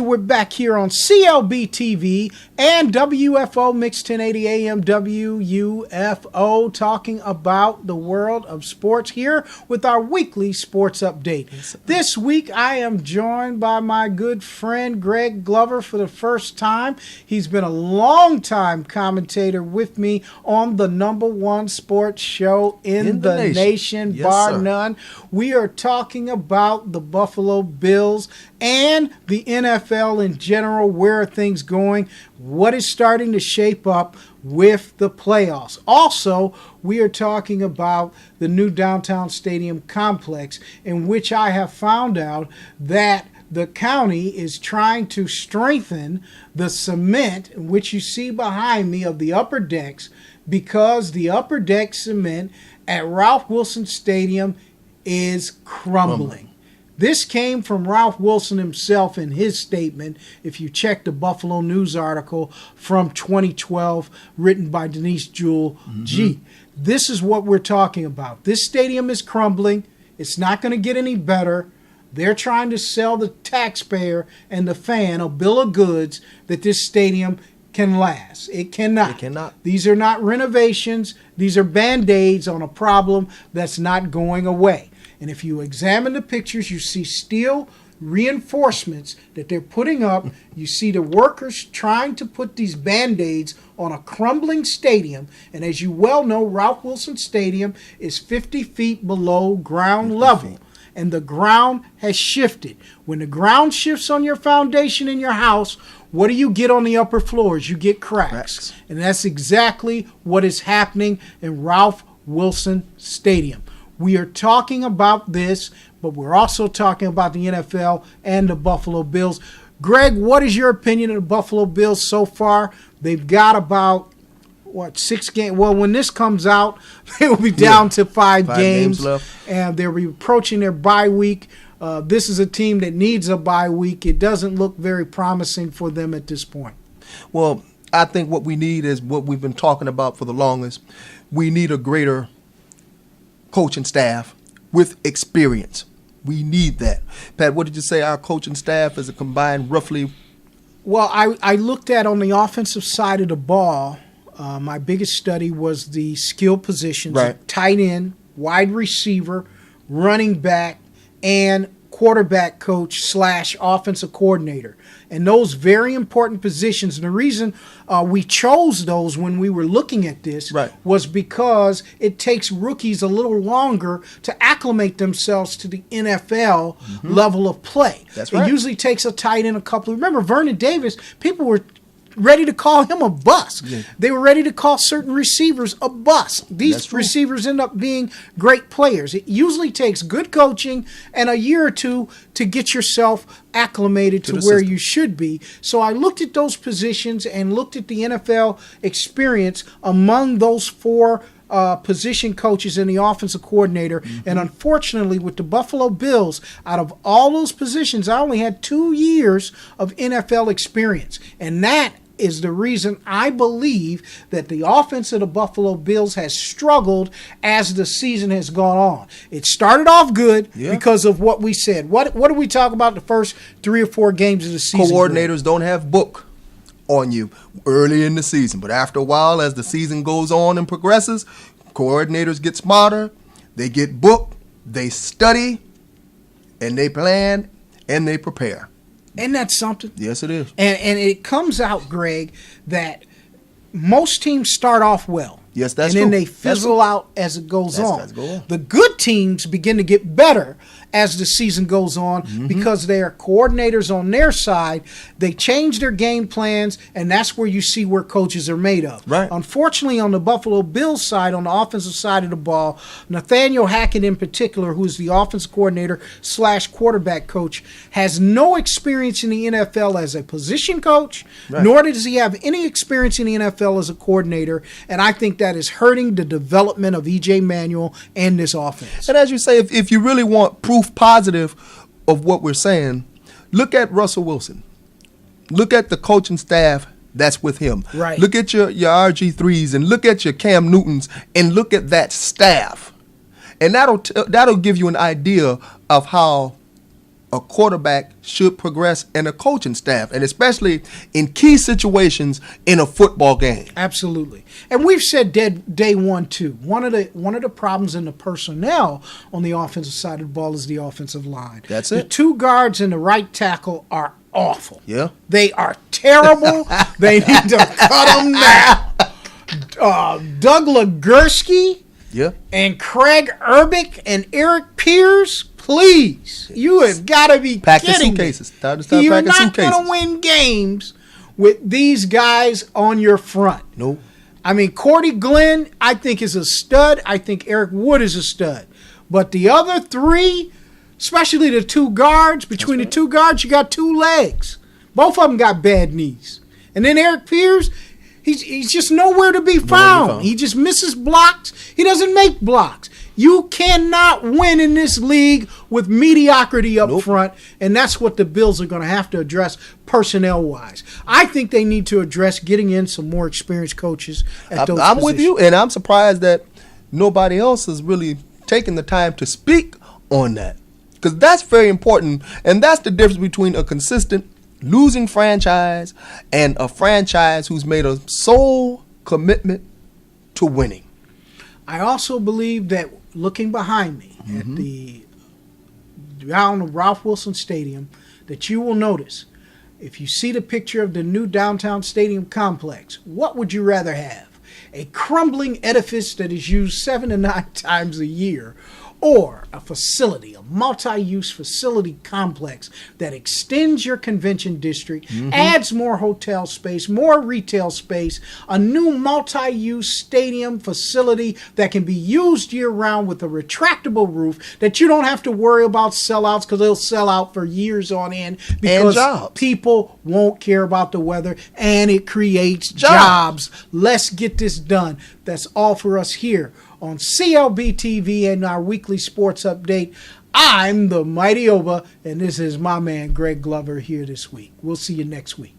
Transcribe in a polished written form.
we're back here on clbTV and WFO Mix 1080 AM WUFO, talking about the world of sports here with our weekly sports update. This week I am joined by my good friend Greg Glover for the first time. He's been a long-time commentator with me on the #1 sports show in the nation, yes, bar sir. none. We are talking about the Buffalo Bills and the NFL in general. Where are things going? What is starting to shape up with the playoffs? Also, we are talking about the new downtown stadium complex, in which I have found out that the county is trying to strengthen the cement, which you see behind me, of the upper decks, because the upper deck cement at Ralph Wilson Stadium is crumbling. This came from Ralph Wilson himself in his statement, if you check the Buffalo News article from 2012, written by Denise Jewell G. This is what we're talking about. This stadium is crumbling. It's not going to get any better. They're trying to sell the taxpayer and the fan a bill of goods that this stadium can last. It cannot. It cannot. These are not renovations. These are Band-Aids on a problem that's not going away. And if you examine the pictures, you see steel reinforcements that they're putting up. You see the workers trying to put these Band-Aids on a crumbling stadium. And as you well know, Ralph Wilson Stadium is 50 feet below ground level. And the ground has shifted. When the ground shifts on your foundation in your house, what do you get on the upper floors? You get cracks. And that's exactly what is happening in Ralph Wilson Stadium. We are talking about this, but we're also talking about the NFL and the Buffalo Bills. Greg, what is your opinion of the Buffalo Bills so far? They've got about, 6 games? Well, when this comes out, they will be down to 5 games left. And they'll be approaching their bye week. This is a team that needs a bye week. It doesn't look very promising for them at this point. Well, I think what we need is what we've been talking about for the longest. We need a greater coaching staff with experience. We need that. Pat, what did you say? Our coaching staff is a combined roughly. Well, I looked at on the offensive side of the ball. My biggest study was the skill positions: tight end, wide receiver, running back, and quarterback coach / offensive coordinator. And those very important positions. And the reason we chose those when we were looking at this was because it takes rookies a little longer to acclimate themselves to the NFL level of play. That's right. It usually takes a tight end a couple. Remember, Vernon Davis, people were ready to call him a bust. Yeah. They were ready to call certain receivers a bust. These receivers end up being great players. It usually takes good coaching and a year or two to get yourself acclimated to where you should be. So I looked at those positions and looked at the NFL experience among those 4 position coaches and the offensive coordinator. And unfortunately, with the Buffalo Bills, out of all those positions, I only had 2 years of NFL experience. And that is the reason I believe that the offense of the Buffalo Bills has struggled as the season has gone on. It started off good because of what we said. What did we talk about the first 3 or 4 games of the season? Coordinators don't have book on you early in the season, but after a while, as the season goes on and progresses, coordinators get smarter, they get booked, they study, and they plan, and they prepare. Isn't that something? Yes, it is. And it comes out, Greg, that most teams start off well. Yes, that's true. And then true. they fizzle out as it goes on. That's go on. The good teams begin to get better as the season goes on because they are coordinators on their side. They change their game plans, and that's where you see where coaches are made of. Right. Unfortunately, on the Buffalo Bills side, on the offensive side of the ball, Nathaniel Hackett in particular, who's the offensive coordinator / quarterback coach, has no experience in the NFL as a position coach, nor does he have any experience in the NFL as a coordinator, and I think that is hurting the development of E.J. Manuel and this offense. And as you say, if you really want proof positive of what we're saying, look at Russell Wilson. Look at the coaching staff that's with him. Right. Look at your RG3s and look at your Cam Newtons and look at that staff. And that'll give you an idea of how a quarterback should progress in a coaching staff, and especially in key situations in a football game. Absolutely. And we've said day one, too. One of the problems in the personnel on the offensive side of the ball is the offensive line. That's it. The two guards and the right tackle are awful. Yeah. They are terrible. They need to cut them now. Doug Legursky and Craig Urbick and Eric Pierce, please. You have got to be kidding me. You're not going to win games with these guys on your front. Nope. I mean, Cordy Glenn, I think, is a stud. I think Eric Wood is a stud. But the other three, especially the two guards, between the two guards, you got two legs. Both of them got bad knees. And then Eric Pierce, he's just nowhere to be found. He just misses blocks. He doesn't make blocks. You cannot win in this league with mediocrity up front, and that's what the Bills are going to have to address personnel-wise. I think they need to address getting in some more experienced coaches at those I'm positions. with you, and I'm surprised that nobody else has really taken the time to speak on that, because that's very important, and that's the difference between a consistent losing franchise and a franchise who's made a sole commitment to winning. I also believe that looking behind me down at Ralph Wilson Stadium, that you will notice, if you see the picture of the new downtown stadium complex, what would you rather have? A crumbling edifice that is used 7 to 9 times a year, or a facility, a multi-use facility complex that extends your convention district, adds more hotel space, more retail space, a new multi-use stadium facility that can be used year-round with a retractable roof that you don't have to worry about sellouts, because they'll sell out for years on end because people won't care about the weather, and it creates jobs. Let's get this done. That's all for us here on clbTV and our weekly sports update. I'm the Mighty Oba, and this is my man Greg Glover here this week. We'll see you next week.